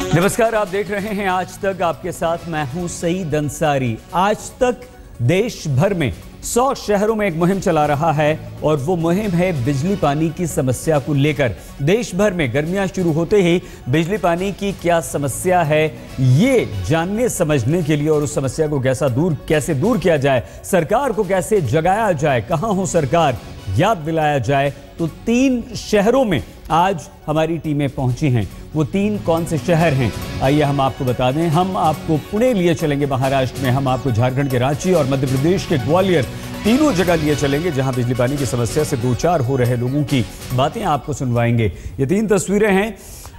नमस्कार, आप देख रहे हैं आज तक। आपके साथ मैं हूं सईद अंसारी। आज तक देश भर में 100 शहरों में एक मुहिम चला रहा है और वो मुहिम है बिजली पानी की समस्या को लेकर। देश भर में गर्मियां शुरू होते ही बिजली पानी की क्या समस्या है ये जानने समझने के लिए और उस समस्या को कैसे दूर किया जाए, सरकार को कैसे जगाया जाए, कहां हो सरकार, याद दिलाया जाए, तो 3 शहरों में आज हमारी टीमें पहुंची हैं। वो 3 कौन से शहर हैं आइए हम आपको बता दें। हम आपको पुणे लिए चलेंगे महाराष्ट्र में, हम आपको झारखंड के रांची और मध्य प्रदेश के ग्वालियर, तीनों जगह लिए चलेंगे जहां बिजली पानी की समस्या से दो चार हो रहे लोगों की बातें आपको सुनवाएंगे। ये 3 तस्वीरें हैं।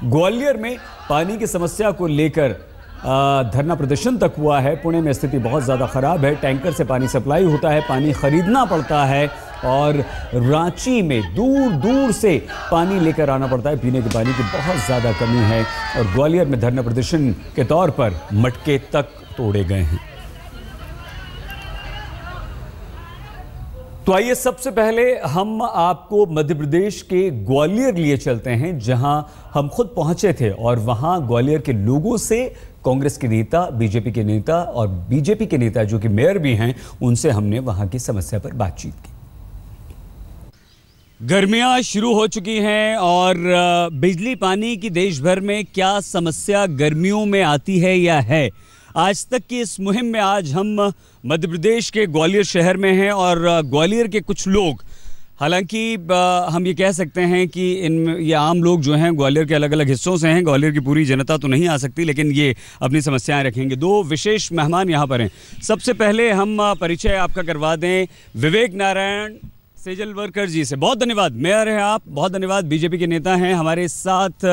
ग्वालियर में पानी की समस्या को लेकर धरना प्रदर्शन तक हुआ है। पुणे में स्थिति बहुत ज़्यादा ख़राब है, टैंकर से पानी सप्लाई होता है, पानी खरीदना पड़ता है और रांची में दूर दूर से पानी लेकर आना पड़ता है। पीने के पानी की बहुत ज़्यादा कमी है और ग्वालियर में धरना प्रदर्शन के तौर पर मटके तक तोड़े गए हैं। तो आइए सबसे पहले हम आपको मध्य प्रदेश के ग्वालियर लिए चलते हैं, जहां हम खुद पहुंचे थे और वहां ग्वालियर के लोगों से कांग्रेस के नेता, बीजेपी के नेता और बीजेपी के नेता जो कि मेयर भी हैं, उनसे हमने वहां की समस्या पर बातचीत की। गर्मियां शुरू हो चुकी हैं और बिजली पानी की देश भर में क्या समस्या गर्मियों में आती है या है, आज तक की इस मुहिम में आज हम मध्य प्रदेश के ग्वालियर शहर में हैं और ग्वालियर के कुछ लोग, हालांकि हम ये कह सकते हैं कि ये आम लोग जो हैं ग्वालियर के अलग अलग हिस्सों से हैं, ग्वालियर की पूरी जनता तो नहीं आ सकती, लेकिन ये अपनी समस्याएं रखेंगे। 2 विशेष मेहमान यहाँ पर हैं। सबसे पहले हम परिचय आपका करवा दें विवेक नारायण सेजल वर्कर जी से। बहुत धन्यवाद, मेयर हैं आप, बहुत धन्यवाद। बीजेपी के नेता हैं। हमारे साथ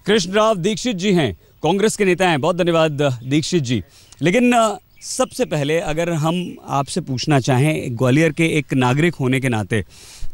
कृष्णराव दीक्षित जी हैं, कांग्रेस के नेता हैं, बहुत धन्यवाद दीक्षित जी। लेकिन सबसे पहले अगर हम आपसे पूछना चाहें ग्वालियर के एक नागरिक होने के नाते,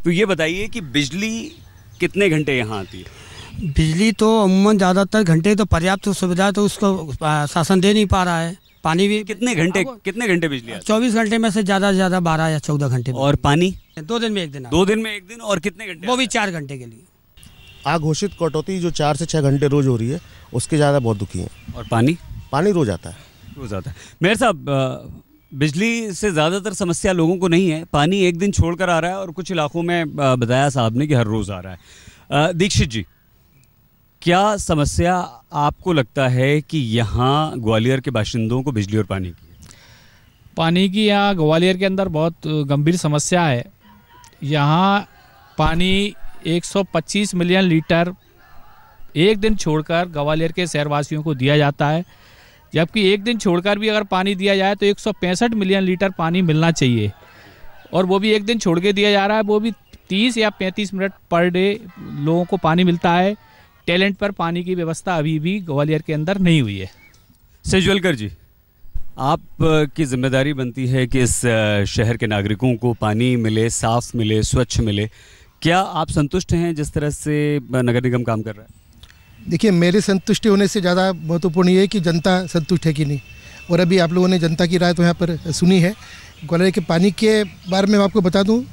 तो ये बताइए कि बिजली कितने घंटे यहाँ आती है? बिजली तो अमूमन ज़्यादातर घंटे तो पर्याप्त सुविधा तो उसको शासन दे नहीं पा रहा है। पानी भी कितने घंटे बिजली आती है? 24 घंटे में से ज़्यादा से ज़्यादा 12 या 14 घंटे। और पानी 2 दिन में एक दिन। 2 दिन में एक दिन। और कितने घंटे? वो भी 4 घंटे के लिए। घोषित कटौती जो 4 से 6 घंटे रोज हो रही है, उसके ज़्यादा बहुत दुखी है। और पानी रोज आता है। रोज आता है। मेयर साहब, बिजली से ज़्यादातर समस्या लोगों को नहीं है, पानी एक दिन छोड़कर आ रहा है और कुछ इलाकों में बताया साहब ने कि हर रोज़ आ रहा है। दीक्षित जी, क्या समस्या आपको लगता है कि यहाँ ग्वालियर के बाशिंदों को बिजली और पानी की? पानी की यहाँ ग्वालियर के अंदर बहुत गंभीर समस्या है। यहाँ पानी 125 मिलियन लीटर एक दिन छोड़कर ग्वालियर के शहरवासियों को दिया जाता है, जबकि एक दिन छोड़कर भी अगर पानी दिया जाए तो 165 मिलियन लीटर पानी मिलना चाहिए, और वो भी एक दिन छोड़ के दिया जा रहा है। वो भी 30 या 35 मिनट पर डे लोगों को पानी मिलता है। टैलेंट पर पानी की व्यवस्था अभी भी ग्वालियर के अंदर नहीं हुई है। सेजवलकर जी, आप की जिम्मेदारी बनती है कि इस शहर के नागरिकों को पानी मिले, साफ मिले, स्वच्छ मिले। क्या आप संतुष्ट हैं जिस तरह से नगर निगम काम कर रहा है? देखिए, मेरे संतुष्टि होने से ज़्यादा महत्वपूर्ण ये है कि जनता संतुष्ट है कि नहीं। और अभी आप लोगों ने जनता की राय तो यहाँ पर सुनी है। ग्वालियर के पानी के बारे में आपको बता दूँ,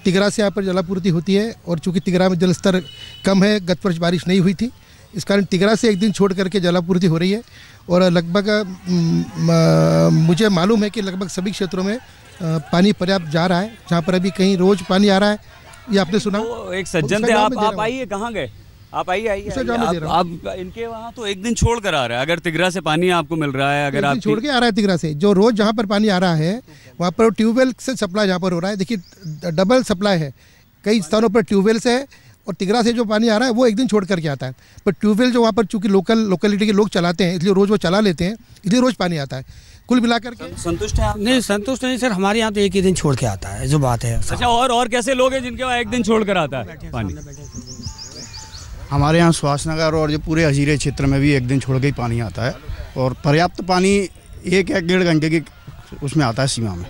तिगरा से यहाँ पर जलापूर्ति होती है और चूँकि तिगरा में जल स्तर कम है, गत वर्ष बारिश नहीं हुई थी, इस कारण तिगरा से एक दिन छोड़ करके जलापूर्ति हो रही है। और लगभग मुझे मालूम है कि लगभग सभी क्षेत्रों में पानी पर्याप्त जा रहा है। जहाँ पर अभी कहीं रोज़ पानी आ रहा है, ये आपने सुना। एक सज्जन थे, आप आइए, कहाँ गए आप? आइए। आप इनके वहाँ तो एक दिन छोड़ कर आ रहा है। अगर तिगरा से पानी आपको मिल रहा है, अगर आप छोड़ के आ रहा है तिगरा से, जो रोज जहाँ पर पानी आ रहा है वहाँ पर ट्यूबवेल से सप्लाई जहाँ पर हो रहा है, देखिए डबल सप्लाई है। कई स्थानों पर ट्यूबवेल से है और तिगरा से जो पानी आ रहा है वो एक दिन छोड़ करके आता है। पर ट्यूबवेल जो वहाँ पर चूँकि लोकेलिटी के लोग चलाते हैं, इसलिए रोज़ वो चला लेते हैं, इसलिए रोज़ पानी आता है। कुल मिलाकर के संतुष्ट है आप? नहीं, संतुष्ट नहीं सर। हमारे यहाँ तो एक ही दिन छोड़ के आता है, जो बात है। अच्छा, और कैसे लोग हैं जिनके वहाँ एक दिन छोड़ कर आता है पानी? हमारे यहाँ सुभाष नगर और जो पूरे हजीरे क्षेत्र में भी एक दिन छोड़ के ही पानी आता है और पर्याप्त पानी 1 या 1.5 घंटे की उसमें आता है सीमा में।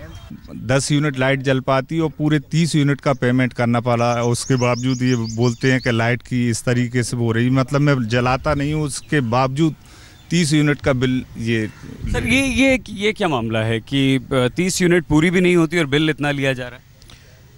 10 यूनिट लाइट जल पाती और पूरे 30 यूनिट का पेमेंट करना पड़ा। उसके बावजूद ये बोलते हैं कि लाइट की इस तरीके से हो रही, मतलब मैं जलाता नहीं हूँ, उसके बावजूद 30 यूनिट का बिल। ये सर, ये क्या मामला है कि 30 यूनिट पूरी भी नहीं होती और बिल इतना लिया जा रहा है?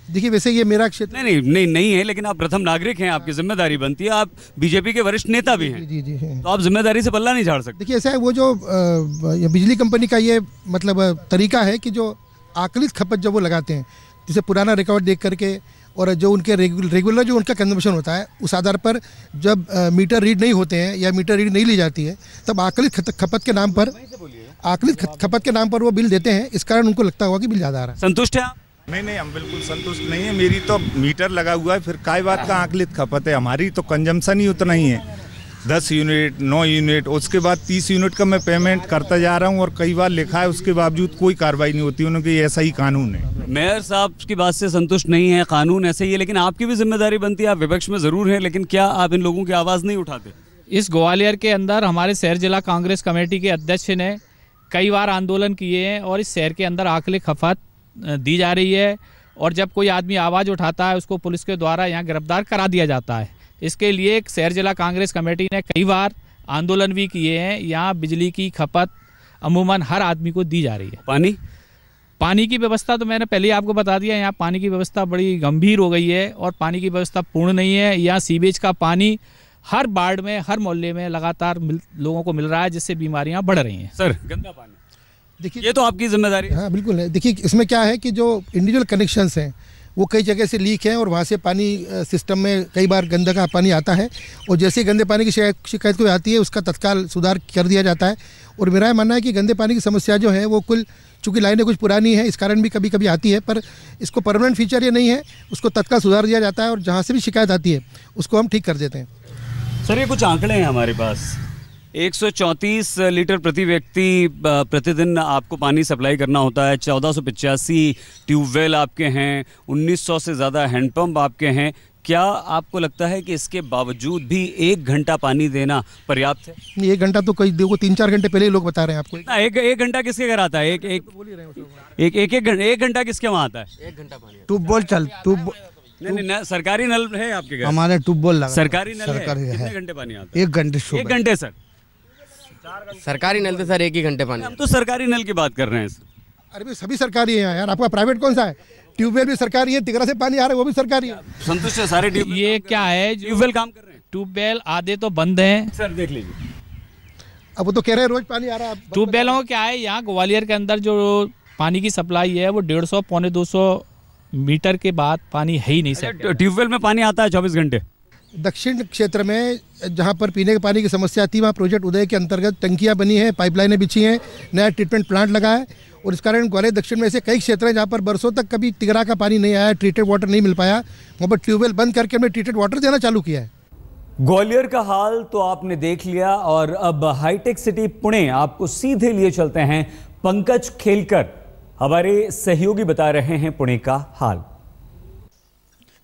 देखिए वैसे ये मेरा क्षेत्र नहीं है, लेकिन आप प्रथम नागरिक हैं, आपकी जिम्मेदारी बनती है, आप बीजेपी के वरिष्ठ नेता भी हैं। जी हैं। तो आप जिम्मेदारी से पल्ला नहीं झाड़ सकते। देखिए ऐसा है, वो जो ये बिजली कंपनी का ये मतलब तरीका है कि जो आकलित खपत जब वो लगाते हैं, जैसे पुराना रिकॉर्ड देख करके और जो उनके रेगुलर जो उनका कंजम्पशन होता है उस आधार पर जब मीटर रीड नहीं होते हैं या मीटर रीड नहीं ली जाती है, तब आकलित खपत के नाम पर वो बिल देते हैं। इस कारण उनको लगता होगा कि बिल ज़्यादा आ रहा है। संतुष्ट है आप? नहीं, हम बिल्कुल संतुष्ट नहीं है। मेरी तो मीटर लगा हुआ है, फिर काय बात का आकलित खपत है। हमारी तो कंजम्पशन ही उतना ही है, 10 यूनिट 9 यूनिट, उसके बाद 30 यूनिट का मैं पेमेंट करता जा रहा हूं और कई बार लिखा है, उसके बावजूद कोई कार्रवाई नहीं होती। उनके ऐसा ही कानून है। मेयर साहब की बात से संतुष्ट नहीं है, कानून ऐसे ही है, लेकिन आपकी भी जिम्मेदारी बनती है। आप विपक्ष में जरूर हैं, लेकिन क्या आप इन लोगों की आवाज़ नहीं उठाते? इस ग्वालियर के अंदर हमारे शहर जिला कांग्रेस कमेटी के अध्यक्ष ने कई बार आंदोलन किए हैं और इस शहर के अंदर आकलित खपत दी जा रही है, और जब कोई आदमी आवाज़ उठाता है उसको पुलिस के द्वारा यहाँ गिरफ्तार करा दिया जाता है। इसके लिए शहर जिला कांग्रेस कमेटी ने कई बार आंदोलन भी किए हैं। यहाँ बिजली की खपत अमूमन हर आदमी को दी जा रही है। पानी की व्यवस्था तो मैंने पहले ही आपको बता दिया, यहाँ पानी की व्यवस्था बड़ी गंभीर हो गई है और पानी की व्यवस्था पूर्ण नहीं है। यहाँ सीवेज का पानी हर वार्ड में, हर मोहल्ले में लगातार लोगों को मिल रहा है, जिससे बीमारियाँ बढ़ रही हैं। सर, गंदा पानी, देखिए ये तो आपकी जिम्मेदारी है। हाँ बिल्कुल है। देखिए इसमें क्या है कि जो इंडिविजुअल कनेक्शंस हैं वो कई जगह से लीक है और वहाँ से पानी सिस्टम में कई बार गंदा का पानी आता है, और जैसे ही गंदे पानी की शिकायत कोई आती है उसका तत्काल सुधार कर दिया जाता है। और मेरा मानना है कि गंदे पानी की समस्या जो है वो चूँकि लाइनें कुछ पुरानी है, इस कारण भी कभी कभी आती है, पर इसको परमानेंट फीचर ये नहीं है, उसको तत्काल सुधार दिया जाता है और जहाँ से भी शिकायत आती है उसको हम ठीक कर देते हैं। सर, ये कुछ आंकड़े हैं हमारे पास। 134 लीटर प्रति व्यक्ति प्रतिदिन आपको पानी सप्लाई करना होता है। 1485 ट्यूबवेल आपके हैं, 1900 से ज़्यादा हैंडपम्प आपके हैं। क्या आपको लगता है कि इसके बावजूद भी 1 घंटा पानी देना पर्याप्त है? 1 घंटा तो कई देखो 3-4 घंटे पहले ही लोग बता रहे हैं आपको। एक घंटा किसके घर आता है? एक घंटा किसके वहाँ आता है? 1 घंटा पानी ट्यूबवेल नहीं, सरकारी नल है आपके घर? हमारे ट्यूबवेल लगा सरकारी नल है। कितने घंटे पानी आता है? 1 घंटे। 1 घंटे सर? सरकारी नल तो सर 1 ही घंटे पानी। हम तो सरकारी नल की बात कर रहे हैं सर। अरे सभी सरकारी है यार, आपका प्राइवेट कौन सा है? ट्यूबवेल भी सरकारी है, तिगरा से पानी आ रहा है वो भी सरकारी है। संतुष्ट है सारे ट्यूबवेल? ये क्या है, ट्यूबवेल काम कर रहे हैं? ट्यूबवेल आधे तो बंद हैं सर, देख लीजिए। अब वो तो कह रहे हैं रोज पानी आ रहा है। ट्यूबवेलों क्या है, यहाँ ग्वालियर के अंदर जो पानी की सप्लाई है वो 150 पौने 200 मीटर के बाद पानी है ही नहीं सकता। ट्यूबवेल में पानी आता है 24 घंटे। दक्षिण क्षेत्र में जहाँ पर पीने के पानी की समस्या थी, वहाँ प्रोजेक्ट उदय के अंतर्गत टंकियाँ बनी हैं, पाइपलाइनें बिछी हैं, नया ट्रीटमेंट प्लांट लगा है, और इस कारण ग्वालियर दक्षिण में ऐसे कई क्षेत्र हैं जहाँ पर बरसों तक कभी तिगरा का पानी नहीं आया, ट्रीटेड वाटर नहीं मिल पाया। वहाँ पर ट्यूबवेल बंद करके हमने ट्रीटेड वाटर देना चालू किया है। ग्वालियर का हाल तो आपने देख लिया, और अब हाईटेक सिटी पुणे आपको सीधे लिए चलते हैं। पंकज खेलकर हमारे सहयोगी बता रहे हैं पुणे का हाल।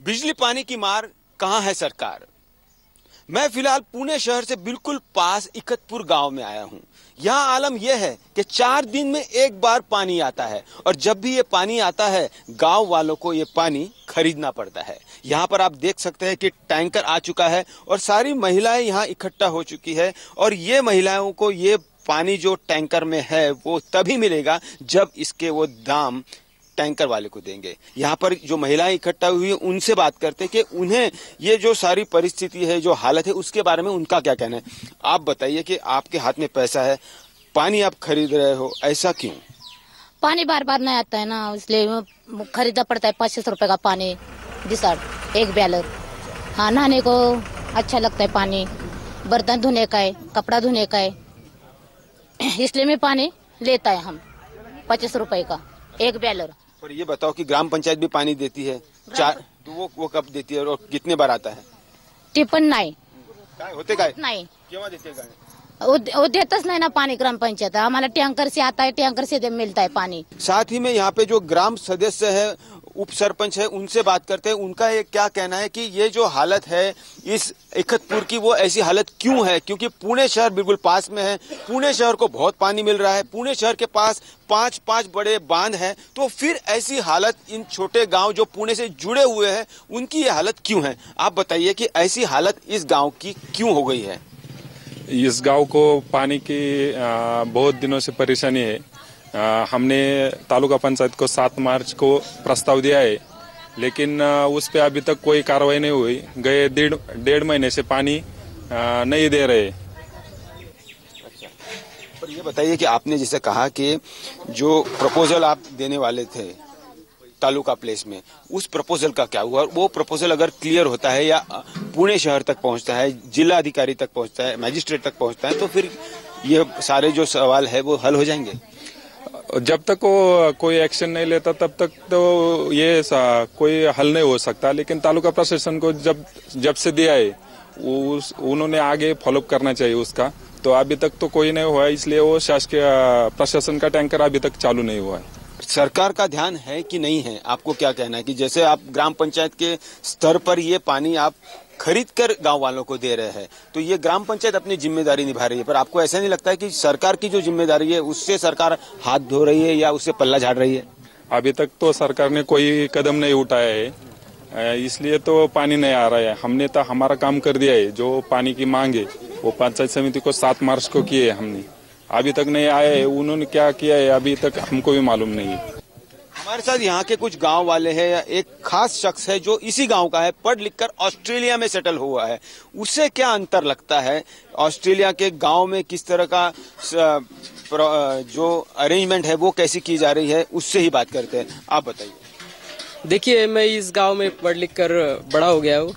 बिजली पानी की मार कहां है सरकार? मैं फिलहाल पुणे शहर से बिल्कुल पास इकतपुर गांव में आया हूं। यहां आलम यह है कि 4 दिन में एक बार पानी आता है, और जब भी ये पानी आता है गांव वालों को ये पानी खरीदना पड़ता है। यहां पर आप देख सकते हैं कि टैंकर आ चुका है और सारी महिलाएं यहां इकट्ठा हो चुकी है, और ये महिलाओं को ये पानी जो टैंकर में है वो तभी मिलेगा जब इसके वो दाम टैंकर वाले को देंगे। यहाँ पर जो महिलाएं इकट्ठा हुई है उनसे बात करते हैं कि उन्हें ये जो सारी परिस्थिति है, जो हालत है, उसके बारे में उनका क्या कहना है। आप बताइए कि आपके हाथ में पैसा है, पानी आप खरीद रहे हो, ऐसा क्यों? पानी बार बार नहीं आता है ना, इसलिए खरीदना पड़ता है। 500 रुपए का पानी एक बैलर। हाँ, नहाने को अच्छा लगता है पानी, बर्तन धोने का है, कपड़ा धोने का है, इसलिए मैं पानी लेता है हम 25 रुपए का एक बैलर। पर ये बताओ कि ग्राम पंचायत भी पानी देती है, तो वो कब देती है और कितने बार आता है? टिपन नाही होते काय नाही, केव्हा देते काय? वो देतच नहीं ना पानी ग्राम पंचायत। हमारा टैंकर से आता है, टैंकर से मिलता है पानी। साथ ही में यहाँ पे जो ग्राम सदस्य है, उप सरपंच है, उनसे बात करते हैं। उनका ये क्या कहना है कि ये जो हालत है इस इकतपुर की, वो ऐसी हालत क्यों है? क्योंकि पुणे शहर बिल्कुल पास में है, पुणे शहर को बहुत पानी मिल रहा है, पुणे शहर के पास 5 बड़े बांध हैं, तो फिर ऐसी हालत इन छोटे गांव जो पुणे से जुड़े हुए हैं उनकी ये हालत क्यों है? आप बताइए कि ऐसी हालत इस गाँव की क्यों हो गई है? इस गांव को पानी की बहुत दिनों से परेशानी है। हमने तालुका पंचायत को 7 मार्च को प्रस्ताव दिया है लेकिन उस पर अभी तक कोई कार्रवाई नहीं हुई। गए डेढ़ महीने से पानी नहीं दे रहे। पर ये बताइए कि आपने जैसे कहा कि जो प्रपोजल आप देने वाले थे तालुका प्लेस में, उस प्रपोजल का क्या हुआ? वो प्रपोजल अगर क्लियर होता है या पुणे शहर तक पहुंचता है, जिला अधिकारी तक पहुंचता है, मैजिस्ट्रेट तक पहुंचता है, तो फिर ये सारे जो सवाल है वो हल हो जाएंगे। जब तक वो कोई एक्शन नहीं लेता तब तक तो ये कोई हल नहीं हो सकता। लेकिन तालुका प्रशासन को जब से दिया है उन्होंने आगे फॉलोअप करना चाहिए उसका। तो अभी तक तो कोई नहीं हुआ, इसलिए वो शासकीय प्रशासन का टैंकर अभी तक चालू नहीं हुआ है। सरकार का ध्यान है कि नहीं है? आपको क्या कहना है कि जैसे आप ग्राम पंचायत के स्तर पर ये पानी आप खरीद कर गांव वालों को दे रहे हैं, तो ये ग्राम पंचायत अपनी जिम्मेदारी निभा रही है, पर आपको ऐसा नहीं लगता है कि सरकार की जो जिम्मेदारी है उससे सरकार हाथ धो रही है या उससे पल्ला झाड़ रही है? अभी तक तो सरकार ने कोई कदम नहीं उठाया है, इसलिए तो पानी नहीं आ रहा है। हमने तो हमारा काम कर दिया है। जो पानी की मांग है वो पंचायत समिति को 7 मार्च को किए हमने, अभी तक नहीं आए है। उन्होंने क्या किया है अभी तक हमको भी मालूम नहीं है। हमारे साथ यहाँ के कुछ गांव वाले हैं या एक खास शख्स है जो इसी गांव का है, पढ़ लिखकर ऑस्ट्रेलिया में सेटल हुआ है। उससे क्या अंतर लगता है? ऑस्ट्रेलिया के गांव में किस तरह का जो अरेंजमेंट है वो कैसी की जा रही है, उससे ही बात करते हैं। आप बताइए। देखिए, मैं इस गांव में पढ़ लिख कर बड़ा हो गया हूँ।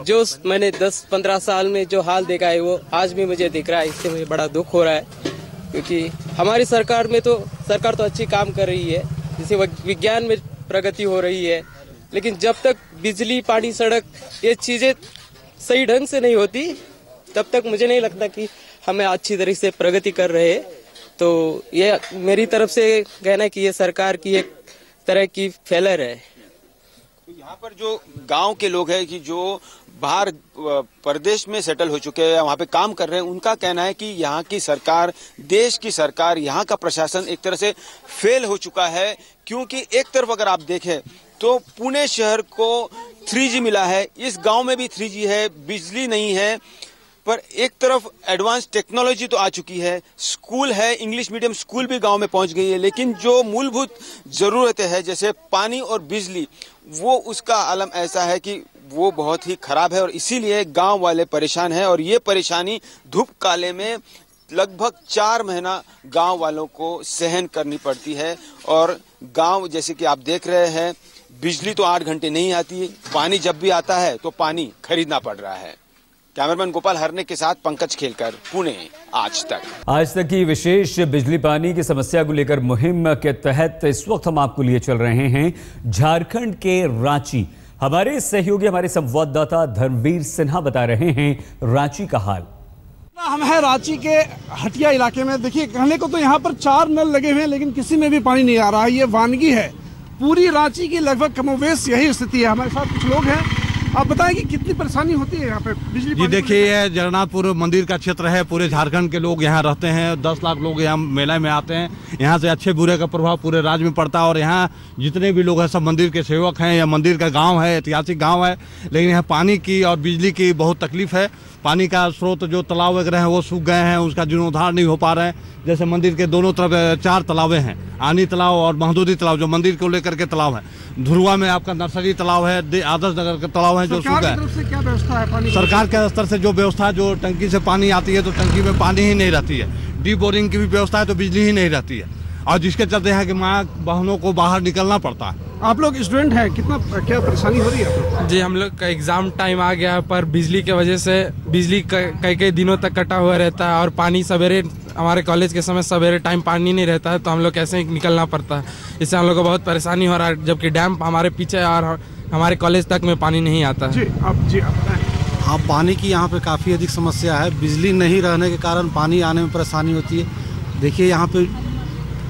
जो मैंने 10-15 साल में जो हाल देखा है वो आज भी मुझे दिख रहा है। इससे मुझे बड़ा दुख हो रहा है, क्योंकि हमारी सरकार तो अच्छी काम कर रही है, जैसे विज्ञान में प्रगति हो रही है, लेकिन जब तक बिजली, पानी, सड़क ये चीजें सही ढंग से नहीं होती तब तक मुझे नहीं लगता कि हमें अच्छी तरह से प्रगति कर रहे हैं। तो ये मेरी तरफ से कहना है कि ये सरकार की एक तरह की फेलर है। तो यहाँ पर जो गांव के लोग हैं कि जो बाहर प्रदेश में सेटल हो चुके हैं, वहाँ पे काम कर रहे हैं, उनका कहना है कि यहाँ की सरकार, देश की सरकार, यहाँ का प्रशासन एक तरह से फेल हो चुका है। क्योंकि एक तरफ अगर आप देखें तो पुणे शहर को 3G मिला है, इस गांव में भी 3G है, बिजली नहीं है, पर एक तरफ एडवांस टेक्नोलॉजी तो आ चुकी है, स्कूल है, इंग्लिश मीडियम स्कूल भी गांव में पहुंच गई है, लेकिन जो मूलभूत जरूरतें हैं जैसे पानी और बिजली, वो उसका आलम ऐसा है कि वो बहुत ही खराब है और इसीलिए गांव वाले परेशान हैं। और ये परेशानी धूप काले में लगभग 4 महीना गांव वालों को सहन करनी पड़ती है। और गांव जैसे कि आप देख रहे हैं, बिजली तो 8 घंटे नहीं आती, पानी जब भी आता है तो पानी खरीदना पड़ रहा है। कैमरामैन गोपाल हरने के साथ पंकज खेलकर, पुणे, आज तक की विशेष बिजली पानी की समस्या को लेकर मुहिम के तहत इस वक्त हम आपको लिए चल रहे हैं झारखंड के रांची। हमारे सहयोगी, हमारे संवाददाता धर्मवीर सिन्हा बता रहे हैं रांची का हाल। हम हैं रांची के हटिया इलाके में। देखिए, कहने को तो यहाँ पर 4 नल लगे हुए हैं, लेकिन किसी में भी पानी नहीं आ रहा है। ये वानगी है, पूरी रांची की लगभग कमोवेश यही स्थिति है। हमारे साथ कुछ लोग हैं, आप बताएं कि कितनी परेशानी होती है यहाँ पे बिजली? जी देखिए, ये जगन्नाथपुर मंदिर का क्षेत्र है। पूरे झारखंड के लोग यहाँ रहते हैं, 10 लाख लोग यहाँ मेले में आते हैं। यहाँ से अच्छे बुरे का प्रभाव पूरे राज्य में पड़ता है। और यहाँ जितने भी लोग हैं सब मंदिर के सेवक हैं। यह मंदिर का गांव है, ऐतिहासिक गांव है, लेकिन यहाँ पानी की और बिजली की बहुत तकलीफ है। पानी का स्रोत जो तालाब वगैरह हैं वो सूख गए हैं, उसका जीर्णोद्धार नहीं हो पा रहे हैं। जैसे मंदिर के दोनों तरफ 4 तालाबें हैं, आनी तालाब और महदूदी तालाब जो मंदिर को लेकर के तालाब है। धुरुआ में आपका नर्सरी तालाब है, आदर्श नगर का तालाब है जो सूख गया है। क्या व्यवस्था है पानी? सरकार के स्तर से जो व्यवस्था है, जो टंकी से पानी आती है तो टंकी में पानी ही नहीं रहती है। डी बोरिंग की भी व्यवस्था है तो बिजली ही नहीं रहती है, और जिसके चलते यहाँ की माँ बहनों को बाहर निकलना पड़ता है। आप लोग स्टूडेंट हैं, क्या परेशानी हो रही है? जी, हम लोग का एग्जाम टाइम आ गया, पर बिजली के वजह से बिजली कई दिनों तक कटा हुआ रहता है। और पानी सवेरे, हमारे कॉलेज के समय सवेरे टाइम पानी नहीं रहता है, तो हम लोग कैसे निकलना पड़ता है। इससे हम लोग को बहुत परेशानी हो रहा है, जबकि डैम हमारे पीछे और हमारे कॉलेज तक में पानी नहीं आता है। हाँ, पानी की यहाँ पे काफ़ी अधिक समस्या है। बिजली नहीं रहने के कारण पानी आने में परेशानी होती है। देखिए, यहाँ पे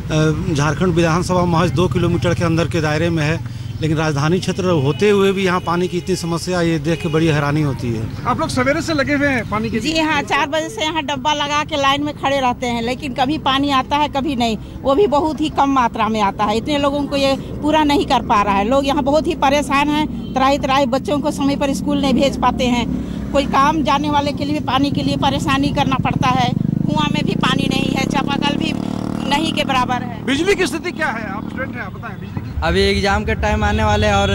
झारखंड विधानसभा महज 2 किलोमीटर के अंदर के दायरे में है, लेकिन राजधानी क्षेत्र होते हुए भी यहाँ पानी की इतनी समस्या, ये देख के बड़ी हैरानी होती है। आप लोग सवेरे से लगे हुए हैं पानी के? जी हाँ, 4 बजे से यहाँ डब्बा लगा के लाइन में खड़े रहते हैं, लेकिन कभी पानी आता है कभी नहीं, वो भी बहुत ही कम मात्रा में आता है। इतने लोगों को ये पूरा नहीं कर पा रहा है। लोग यहाँ बहुत ही परेशान हैं, त्राही बच्चों को समय पर स्कूल नहीं भेज पाते हैं। कोई काम जाने वाले के लिए पानी के लिए परेशानी करना पड़ता है। कुआं में भी पानी नहीं है, चापाकल भी नहीं के बराबर है। बिजली की स्थिति क्या है? आप स्टूडेंट हैं, आप बताएं बिजली की। अभी एग्ज़ाम का टाइम आने वाले और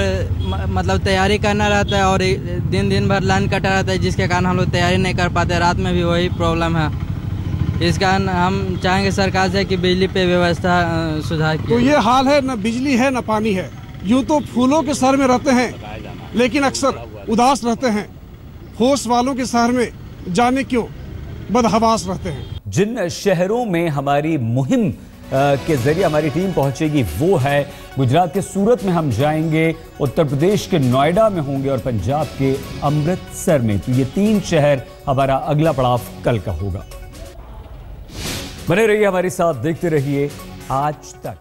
मतलब तैयारी करना रहता है और दिन भर लाइन कटा रहता है, जिसके कारण हम लोग तैयारी नहीं कर पाते। रात में भी वही प्रॉब्लम है। इस कारण हम चाहेंगे सरकार से कि बिजली पे व्यवस्था सुधार की। तो ये हाल है, न बिजली है न पानी है। यूँ तो फूलों के शहर में रहते हैं लेकिन अक्सर उदास रहते हैं। होश वालों के शहर में जाने क्यों बदहवास रहते हैं। जिन शहरों में हमारी मुहिम के जरिए हमारी टीम पहुंचेगी वो है गुजरात के सूरत में हम जाएंगे, उत्तर प्रदेश के नोएडा में होंगे और पंजाब के अमृतसर में। तो ये 3 शहर हमारा अगला पड़ाव कल का होगा। बने रहिए हमारे साथ, देखते रहिए आज तक।